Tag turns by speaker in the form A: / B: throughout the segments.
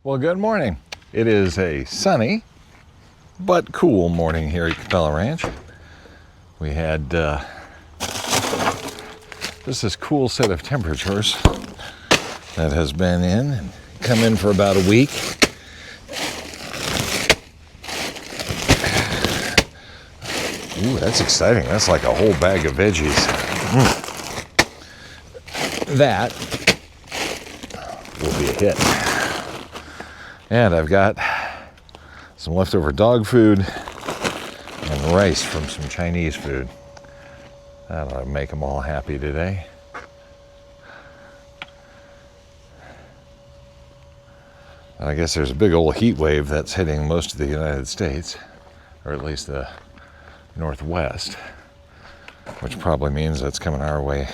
A: Well, good morning. It is a sunny but cool morning here at Capella Ranch. We had just this cool set of temperatures that has been in and come in for about a week. Ooh, that's exciting. That's like a whole bag of veggies. That will be a hit. And I've got some leftover dog food and rice from some Chinese food. That'll make them all happy today. And I guess there's a big old heat wave that's hitting most of the United States, or at least the Northwest, which probably means that's coming our way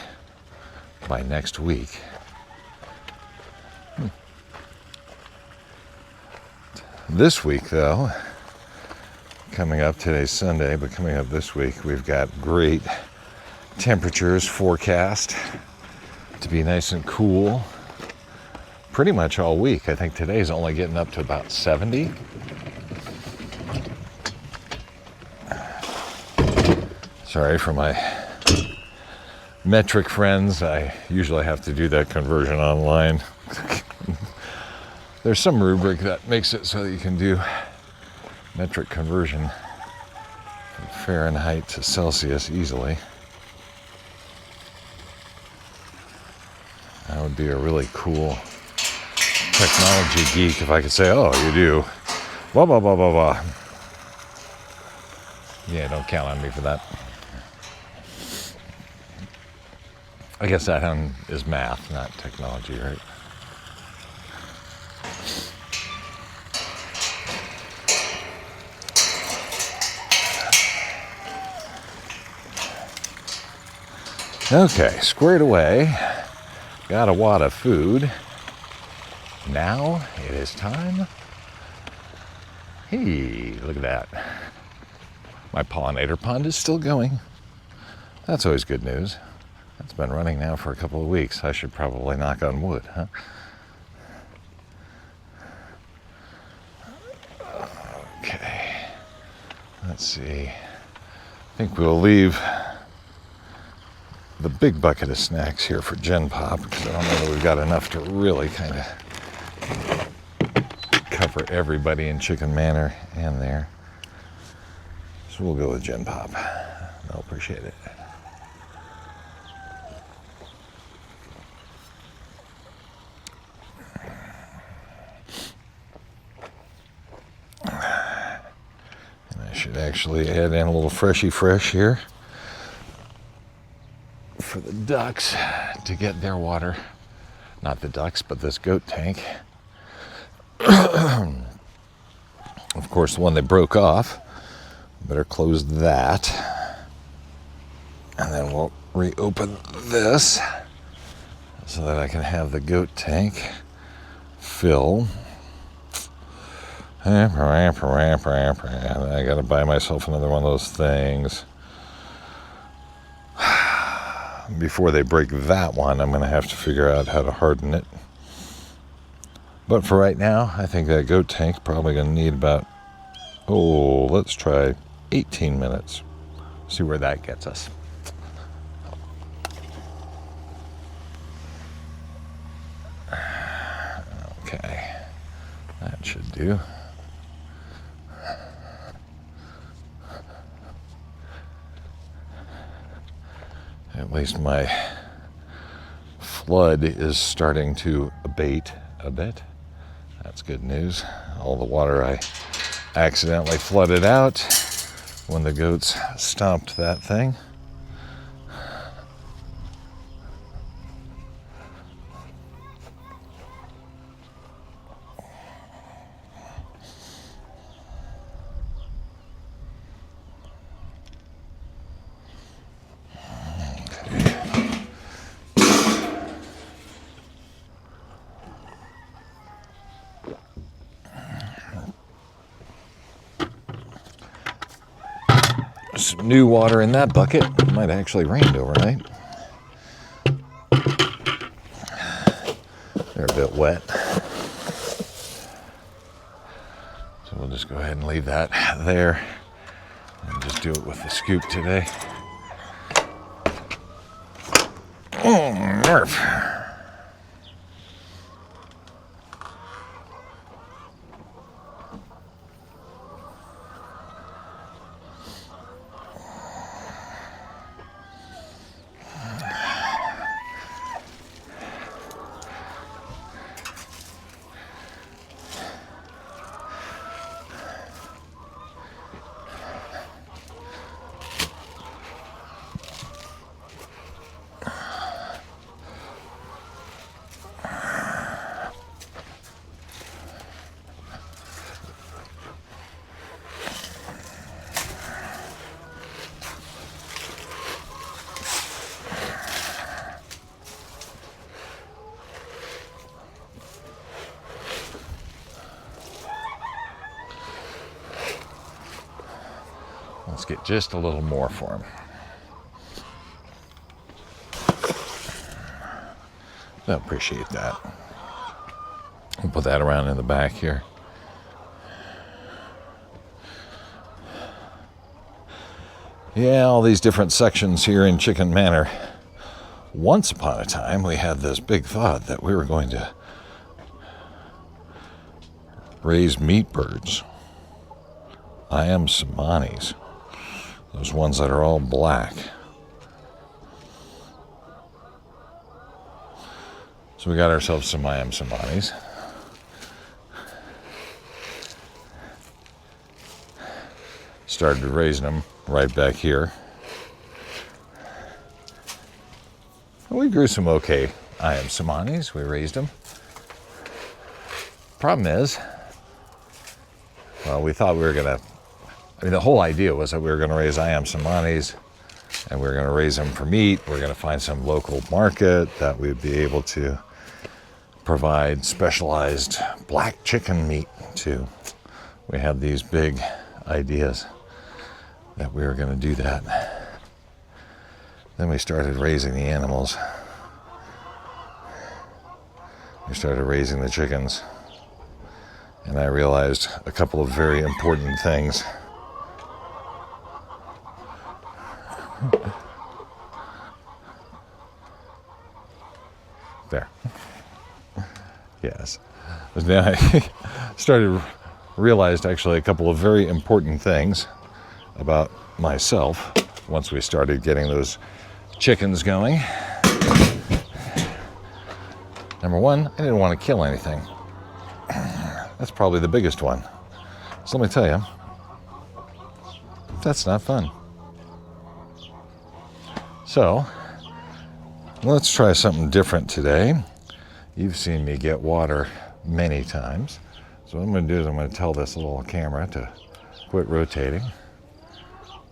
A: by next week. This week, though, coming up, today's Sunday, but coming up this week, we've got great temperatures forecast to be nice and cool pretty much all week. I think today's only getting up to about 70. Sorry for my metric friends. I usually have to do that conversion online. There's some rubric that makes it so that you can do metric conversion from Fahrenheit to Celsius easily. That would be a really cool technology geek if I could say, oh, you do blah, blah, blah, blah, blah. Yeah, don't count on me for that. I guess that one is math, not technology, right? Okay, squared away. Got a wad of food. Now it is time. Hey, look at that. My pollinator pond is still going. That's always good news. It's been running now for a couple of weeks. I should probably knock on wood, huh? Okay. Let's see. I think we'll leave the big bucket of snacks here for Gen Pop, because I don't know that we've got enough to really kind of cover everybody in Chicken Manor and there. So we'll go with Gen Pop. They'll appreciate it. And I should actually add in a little freshy fresh here for the ducks to get their water. Not the ducks, but this goat tank. Of course, the one they broke off. Better close that. And then we'll reopen this so that I can have the goat tank fill. I gotta buy myself another one of those things. Before they break that one, I'm going to have to figure out how to harden it. But for right now, I think that goat tank probably going to need about, let's try 18 minutes. See where that gets us. Okay, that should do. At least my flood is starting to abate a bit. That's good news. All the water I accidentally flooded out when the goats stomped that thing. Some new water in that bucket. It might actually rained overnight. They're a bit wet. So we'll just go ahead and leave that there and just do it with the scoop today. Oh, Nerf. Let's get just a little more for him. I appreciate that. We'll put that around in the back here. Yeah, all these different sections here in Chicken Manor. Once upon a time, we had this big thought that we were going to raise meat birds. Ayam Cemanis. Those ones that are all black. So we got ourselves some Ayam Cemanis. Started raising them right back here. We grew some okay Ayam Cemanis. We raised them. Problem is, well, we thought we were going to, the whole idea was that we were going to raise Ayam Cemanis and we were going to raise them for meat. We're going to find some local market that we'd be able to provide specialized black chicken meat to. We had these big ideas that we were going to do that. Then we started raising the animals. We started raising the chickens. And I realized a couple of very important things. There. Yes. Then I realized actually a couple of very important things about myself once we started getting those chickens going. Number one, I didn't want to kill anything. That's probably the biggest one. So let me tell you, that's not fun. So, let's try something different today. You've seen me get water many times. So what I'm going to do is I'm going to tell this little camera to quit rotating.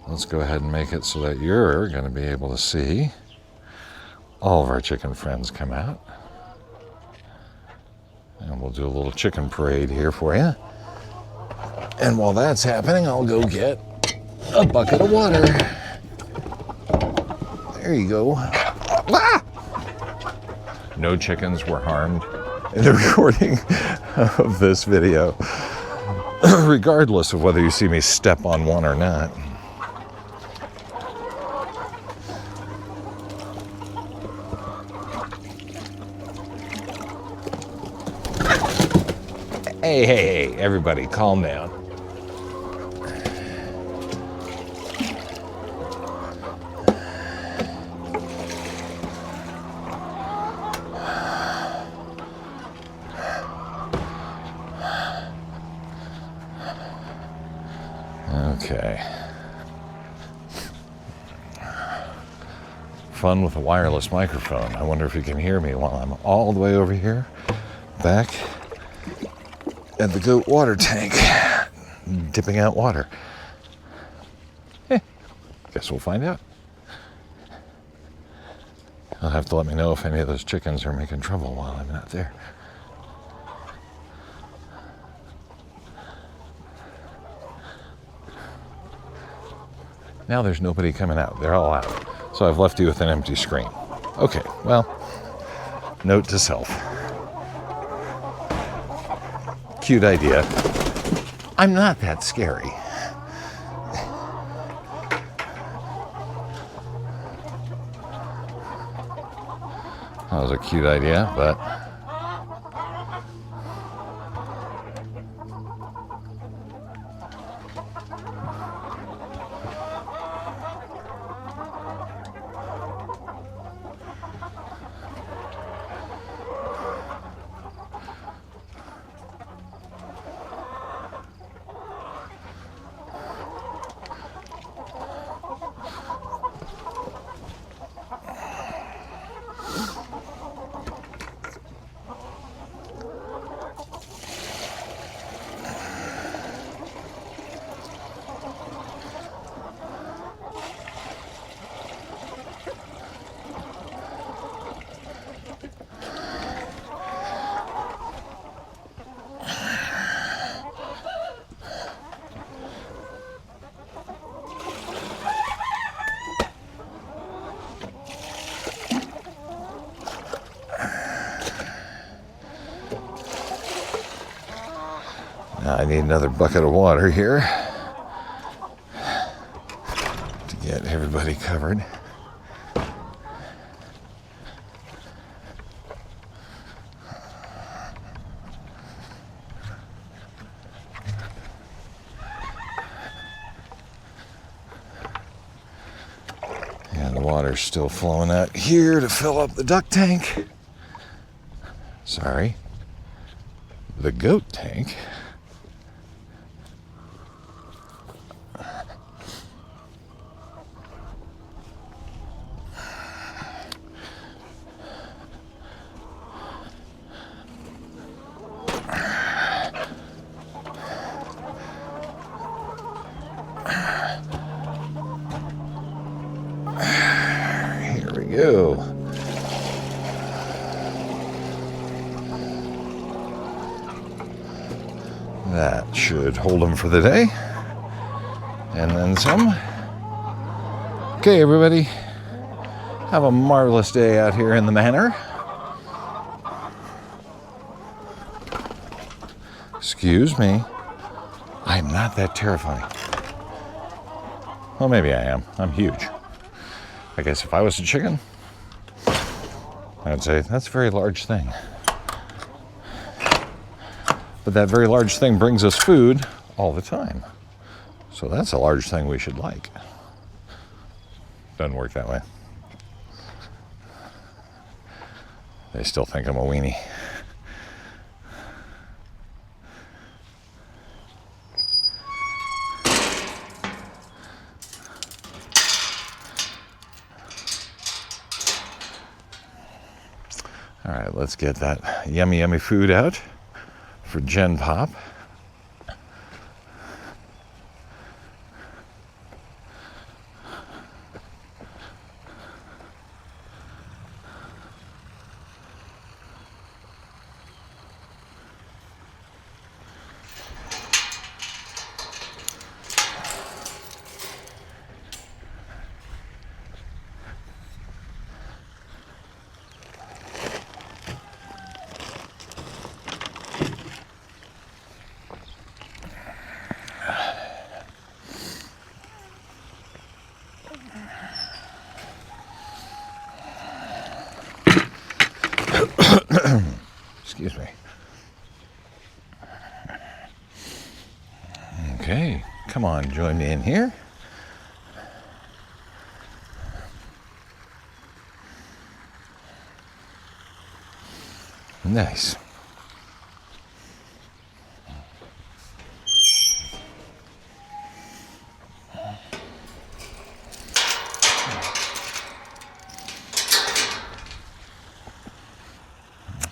A: Let's go ahead and make it so that you're going to be able to see all of our chicken friends come out. And we'll do a little chicken parade here for you. And while that's happening, I'll go get a bucket of water. There you go. Ah! No chickens were harmed in the recording of this video, regardless of whether you see me step on one or not. Hey, everybody, calm down. Okay. Fun with a wireless microphone. I wonder if you can hear me while I'm all the way over here, back at the goat water tank, dipping out water. Guess we'll find out. You'll have to let me know if any of those chickens are making trouble while I'm not there. Now there's nobody coming out. They're all out. So I've left you with an empty screen. Okay, well, note to self. Cute idea. I'm not that scary. That was a cute idea, but I need another bucket of water here to get everybody covered. And the water's still flowing out here to fill up the duck tank. Sorry, the goat tank. Go. That should hold them for the day. And then some. Okay, everybody. Have a marvelous day out here in the manor. Excuse me. I'm not that terrifying. Well, maybe I am. I'm huge. I guess if I was a chicken, I would say that's a very large thing. But that very large thing brings us food all the time. So that's a large thing we should like. Doesn't work that way. They still think I'm a weenie. All right, let's get that yummy, yummy food out for Gen Pop. Excuse me. Okay, come on, join me in here. Nice.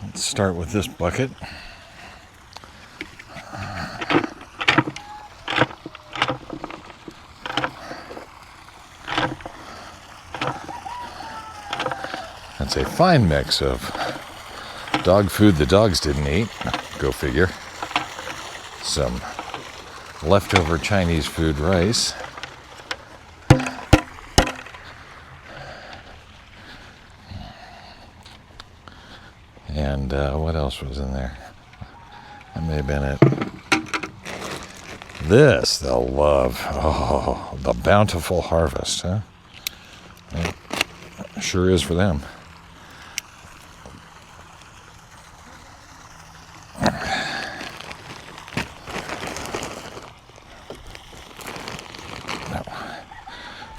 A: Let's start with this bucket. That's a fine mix of dog food the dogs didn't eat, go figure. Some leftover Chinese food rice. And what else was in there? That may have been it. This they'll love. Oh, the bountiful harvest, huh? It sure is for them.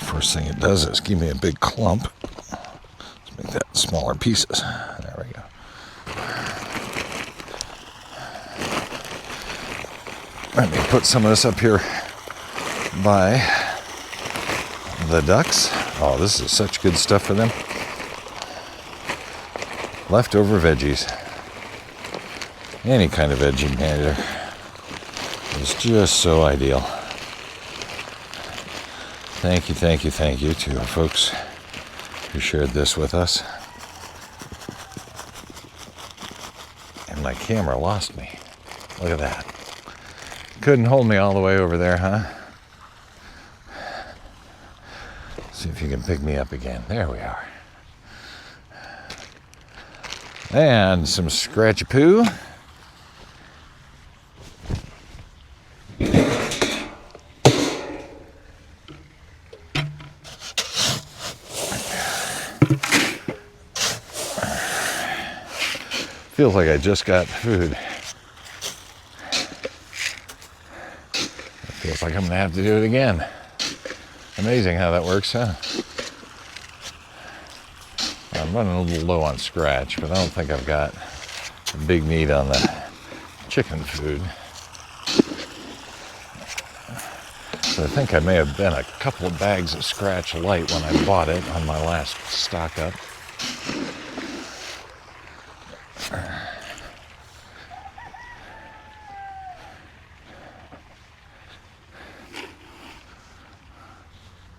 A: First thing it does is give me a big clump. Let's make that smaller pieces. There we go. Let me put some of this up here by the ducks. Oh, this is such good stuff for them. Leftover veggies. Any kind of veggie is just so ideal. Thank you to the folks who shared this with us. And my camera lost me. Look at that. Couldn't hold me all the way over there, huh? See if you can pick me up again. There we are. And some scratchy poo. Feels like I just got food. Feels like I'm gonna have to do it again. Amazing how that works, huh? I'm running a little low on scratch, but I don't think I've got the big meat on the chicken food. So I think I may have been a couple of bags of scratch light when I bought it on my last stock up.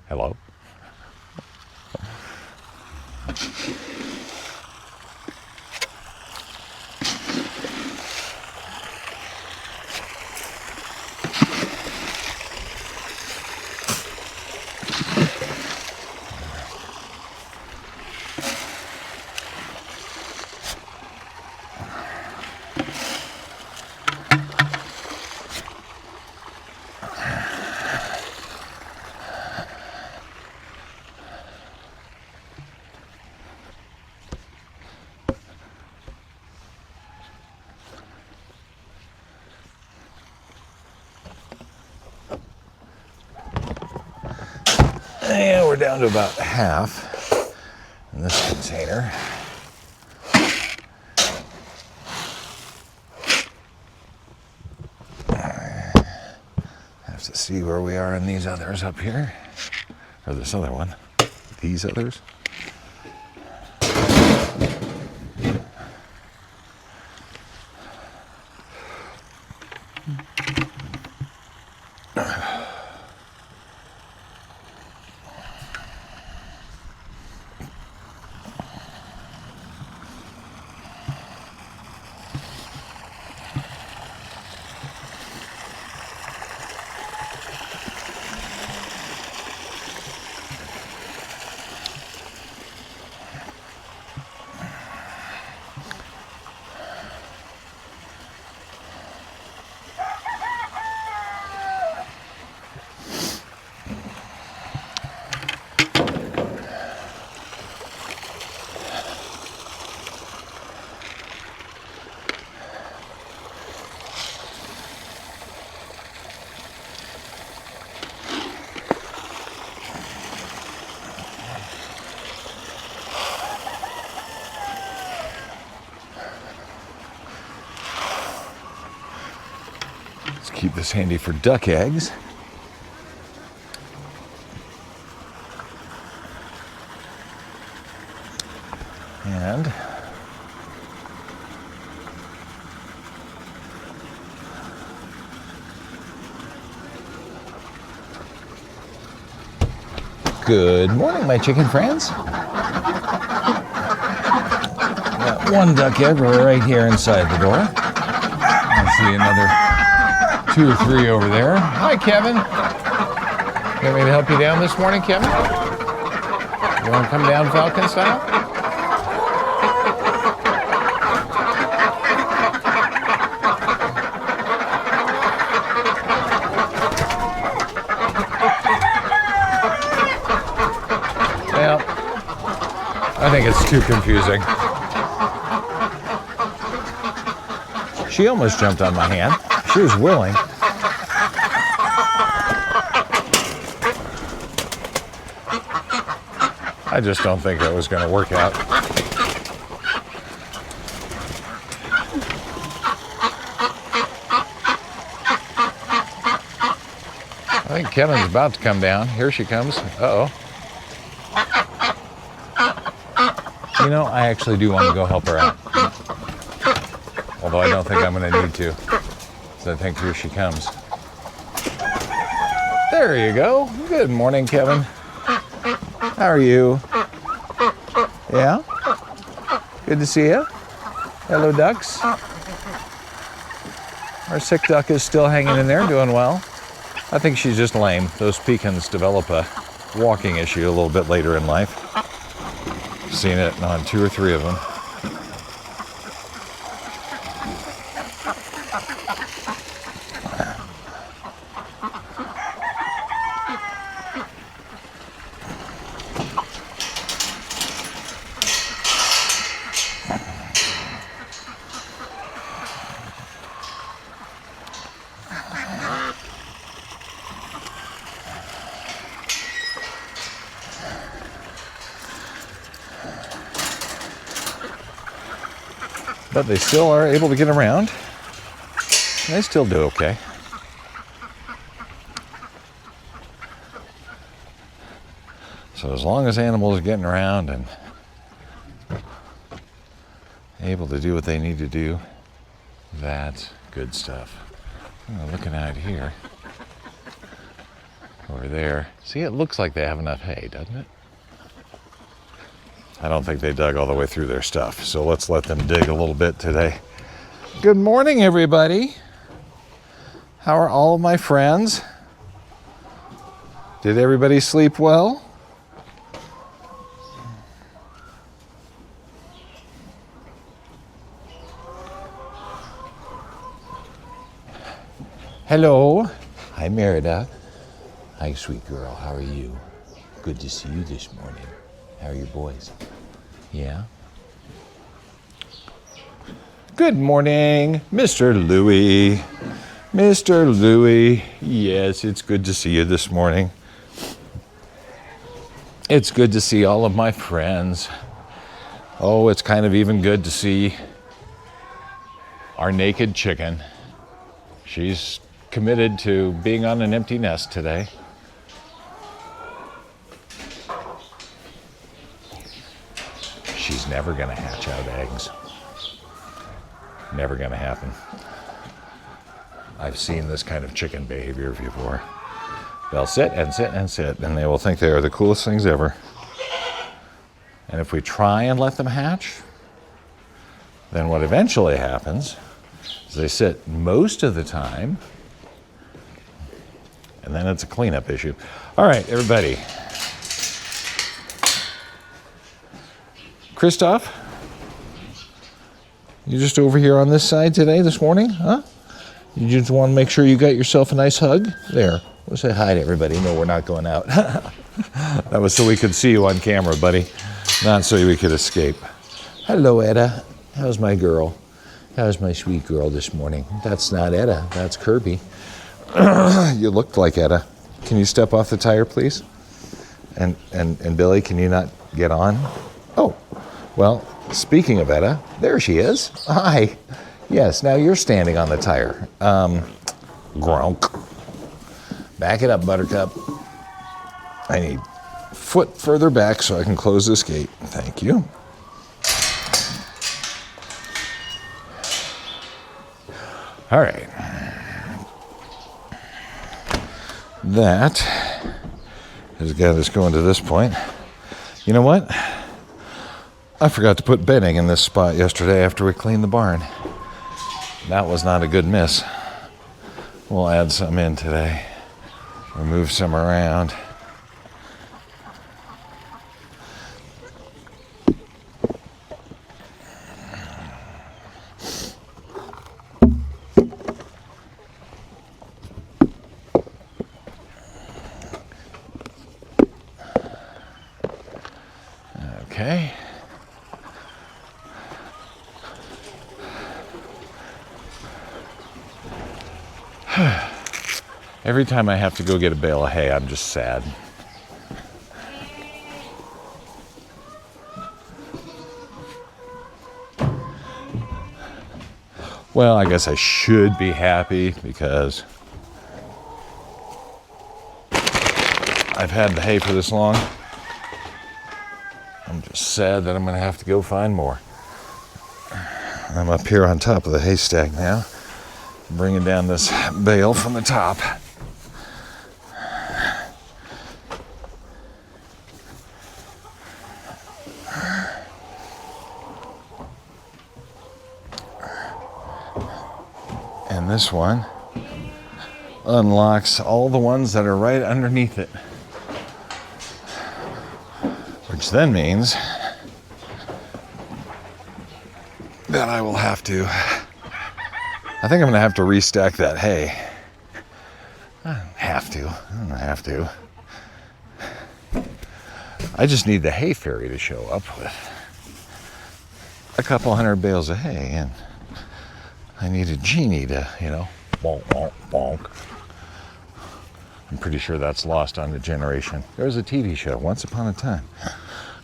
A: Hello? And we're down to about half in this container. Have to see where we are in these others up here. Or this other one. These others. Keep this handy for duck eggs. And good morning, my chicken friends. Got one duck egg right here inside the door. I see another 2 or 3 over there. Hi, Kevin. You want me to help you down this morning, Kevin? You want to come down Falcon style? I think it's too confusing. She almost jumped on my hand. She was willing. I just don't think that was going to work out. I think Kevin's about to come down. Here she comes. Uh-oh. You know, I actually do want to go help her out. Although I don't think I'm going to need to. So I think here she comes. There you go. Good morning, Kevin. How are you? Yeah? Good to see you. Hello, ducks. Our sick duck is still hanging in there, doing well. I think she's just lame. Those pecans develop a walking issue a little bit later in life. Seen it on 2 or 3 of them. But they still are able to get around. They still do okay. So as long as animals are getting around and able to do what they need to do, that's good stuff. Looking out here, over there. See, it looks like they have enough hay, doesn't it? I don't think they dug all the way through their stuff, so let's let them dig a little bit today. Good morning, everybody. How are all of my friends? Did everybody sleep well? Hello. Hi, Merida. Hi, sweet girl. How are you? Good to see you this morning. How are your boys? Yeah? Good morning, Mr. Louie. Mr. Louie. Yes, it's good to see you this morning. It's good to see all of my friends. Oh, it's kind of even good to see our naked chicken. She's committed to being on an empty nest today. She's never going to hatch out eggs. Never going to happen. I've seen this kind of chicken behavior before. They'll sit and sit and sit, and they will think they are the coolest things ever. And if we try and let them hatch, then what eventually happens is they sit most of the time, and then it's a cleanup issue. All right, everybody. Kristoff, you just over here on this side today, this morning, huh? You just want to make sure you got yourself a nice hug? There, we'll say hi to everybody. No, we're not going out. That was so we could see you on camera, buddy. Not so we could escape. Hello, Etta. How's my girl? How's my sweet girl this morning? That's not Etta, that's Kirby. You looked like Etta. Can you step off the tire, please? And Billy, can you not get on? Oh. Well, speaking of Etta, there she is. Hi. Yes, now you're standing on the tire. Gronk. Back it up, Buttercup. I need foot further back so I can close this gate. Thank you. All right. That has got us going to this point. You know what? I forgot to put bedding in this spot yesterday after we cleaned the barn. That was not a good miss. We'll add some in today. We'll move some around. Okay. Every time I have to go get a bale of hay, I'm just sad. Well, I guess I should be happy because I've had the hay for this long. I'm just sad that I'm going to have to go find more. I'm up here on top of the haystack now, bringing down this bale from the top. And this one unlocks all the ones that are right underneath it. Which then means that I will have to, I think I'm going to have to restack that hay. I don't have to. I just need the hay fairy to show up with a couple hundred bales of hay, and I need a genie to, bonk, bonk, bonk. I'm pretty sure that's lost on the generation. There was a TV show once upon a time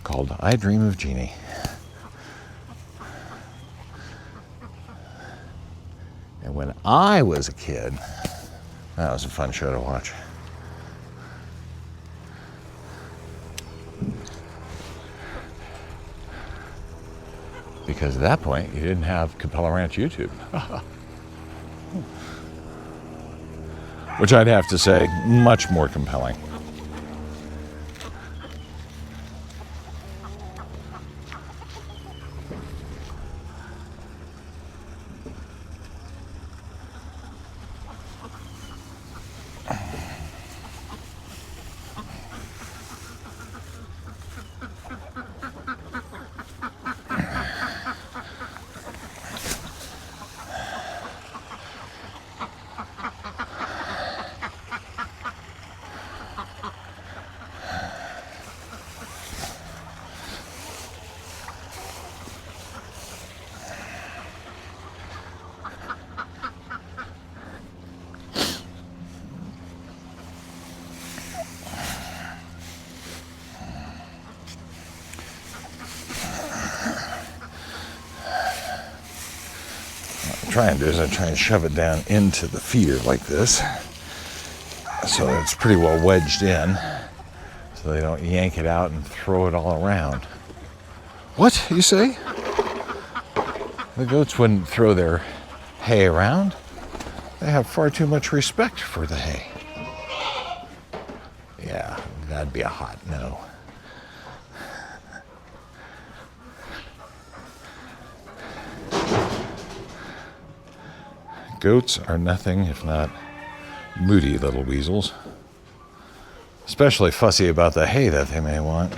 A: called I Dream of Jeannie. And when I was a kid, that was a fun show to watch. Because at that point, you didn't have Capella Ranch YouTube. Which I'd have to say, much more compelling. Try and do is I try and shove it down into the feeder like this, so it's pretty well wedged in, so they don't yank it out and throw it all around. What, you say? The goats wouldn't throw their hay around. They have far too much respect for the hay. Yeah, that'd be a hot no. Goats are nothing if not moody little weasels, especially fussy about the hay that they may want.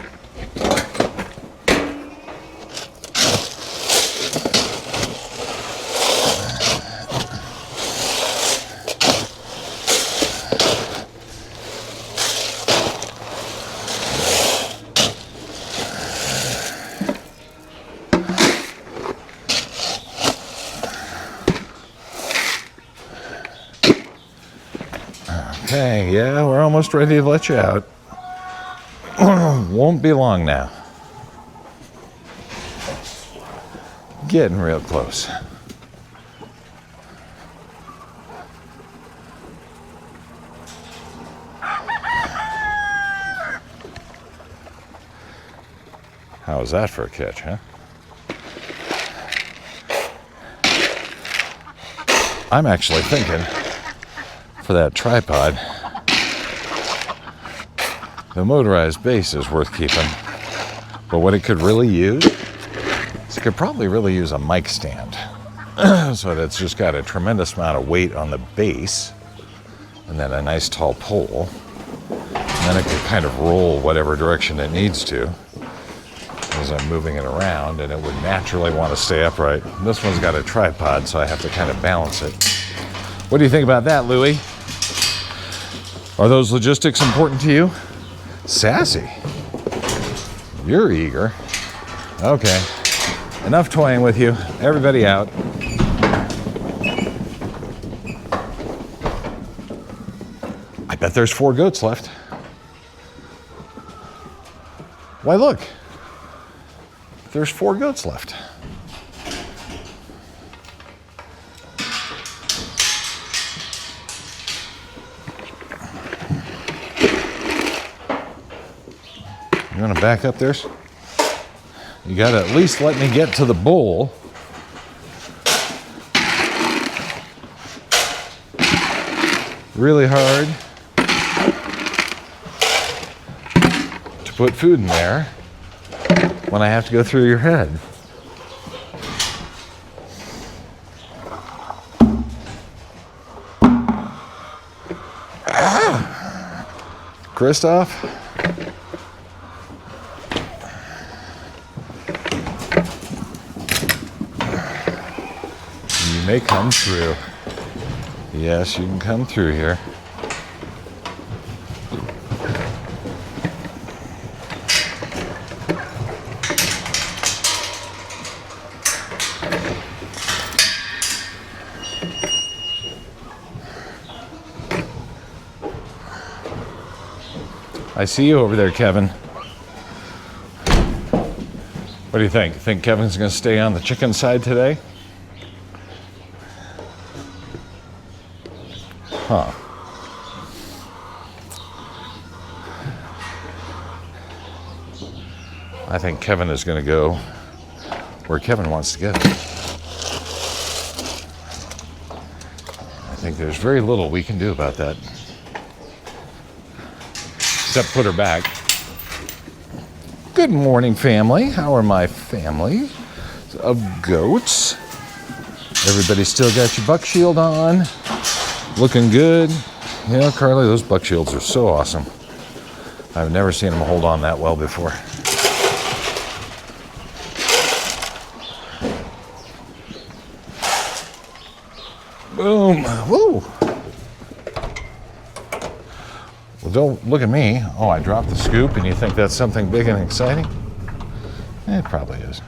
A: Okay, yeah, we're almost ready to let you out. Won't be long now. Getting real close. How was that for a catch, huh? I'm actually thinking, for that tripod, the motorized base is worth keeping. But what it could really use is it could probably really use a mic stand. So that it's just got a tremendous amount of weight on the base, and then a nice tall pole. And then it could kind of roll whatever direction it needs to as I'm moving it around, and it would naturally want to stay upright. This one's got a tripod, so I have to kind of balance it. What do you think about that, Louie? Are those logistics important to you? Sassy. You're eager. Okay. Enough toying with you. Everybody out. I bet there's 4 goats left. Why, look. There's 4 goats left. You want to back up there? You got to at least let me get to the bowl. Really hard to put food in there when I have to go through your head. Ah! Kristoff? You may come through. Yes, you can come through here. I see you over there, Kevin. What do you think? Think Kevin's going to stay on the chicken side today? Huh. I think Kevin is going to go where Kevin wants to go. I think there's very little we can do about that. Except put her back. Good morning, family. How are my family of goats? Everybody still got your buck shield on? Looking good. Yeah, Carly, those buck shields are so awesome. I've never seen them hold on that well before. Boom. Woo. Well, don't look at me. Oh, I dropped the scoop, and you think that's something big and exciting? It probably is.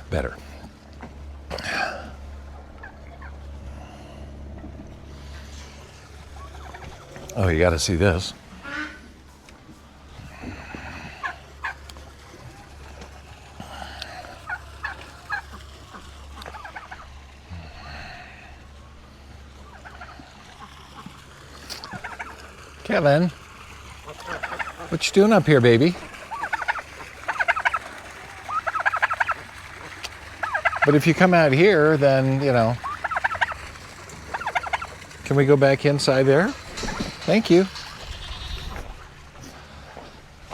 A: Better. Oh, you got to see this. Kevin, what you doing up here, baby? But if you come out here, then, you know, can we go back inside there? Thank you.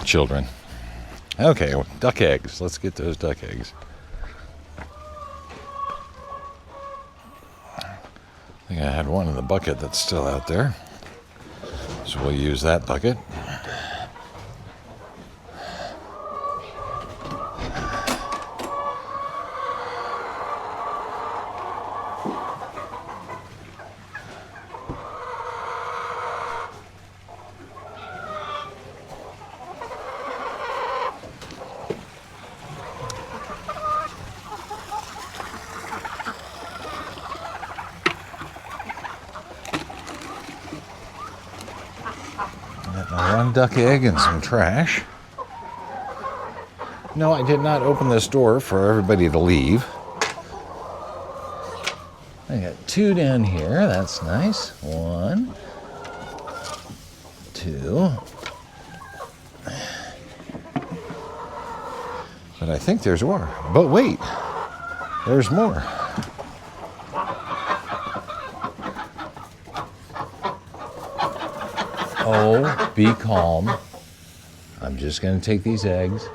A: Children. Okay, duck eggs. Let's get those duck eggs. I think I had one in the bucket that's still out there. So we'll use that bucket. One duck egg and some trash. No, I did not open this door for everybody to leave. I got 2 down here. That's nice. 1, 2. But I think there's more. But wait, there's more. Oh, be calm. I'm just going to take these eggs.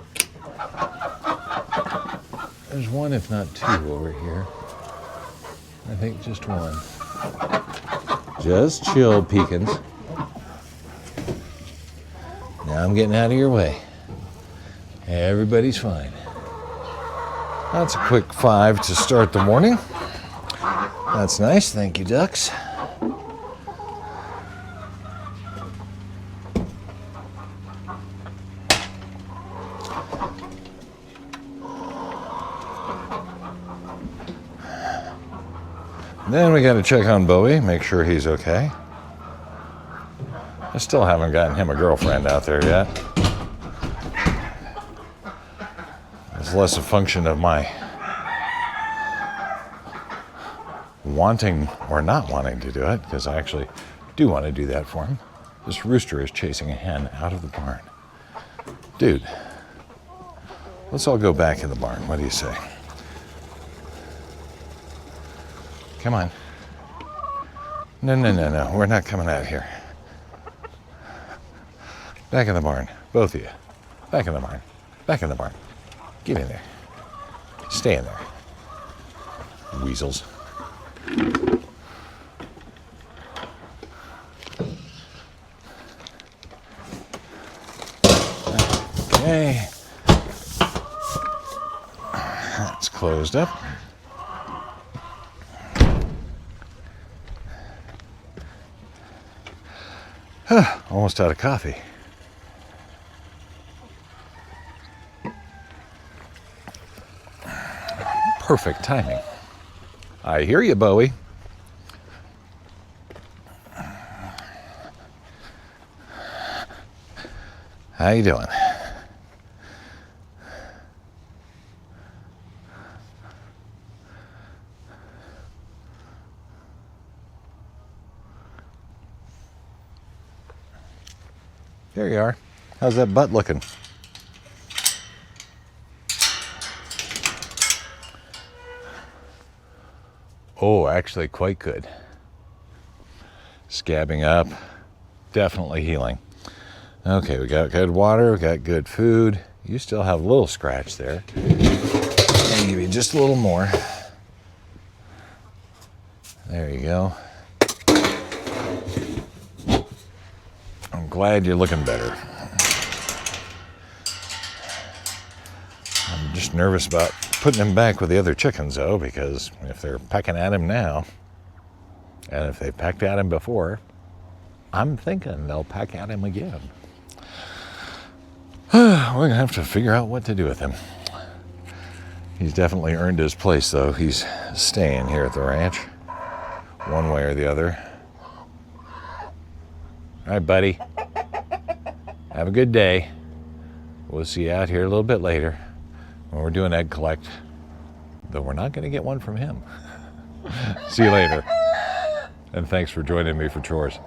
A: There's one, if not two, over here. I think just one. Just chill, Pekins. Now I'm getting out of your way. Everybody's fine. That's a quick 5 to start the morning. That's nice. Thank you, ducks. Then we got to check on Bowie, make sure he's okay. I still haven't gotten him a girlfriend out there yet. It's less a function of my wanting or not wanting to do it, because I actually do want to do that for him. This rooster is chasing a hen out of the barn. Dude, let's all go back in the barn. What do you say? Come on. No. We're not coming out here. Back in the barn. Both of you. Back in the barn. Back in the barn. Get in there. Stay in there. Weasels. Okay. That's closed up. Almost out of coffee. Perfect timing. I hear you, Bowie. How you doing? There you are. How's that butt looking? Oh, actually quite good. Scabbing up, definitely healing. Okay, we got good water, we got good food. You still have a little scratch there. I'll give you just a little more. There you go. I'm glad you're looking better. I'm just nervous about putting him back with the other chickens, though, because if they're pecking at him now, and if they pecked at him before, I'm thinking they'll peck at him again. We're going to have to figure out what to do with him. He's definitely earned his place, though. He's staying here at the ranch, one way or the other. All right, buddy. Have a good day. We'll see you out here a little bit later when we're doing egg collect, though we're not going to get one from him. See you later. And thanks for joining me for chores.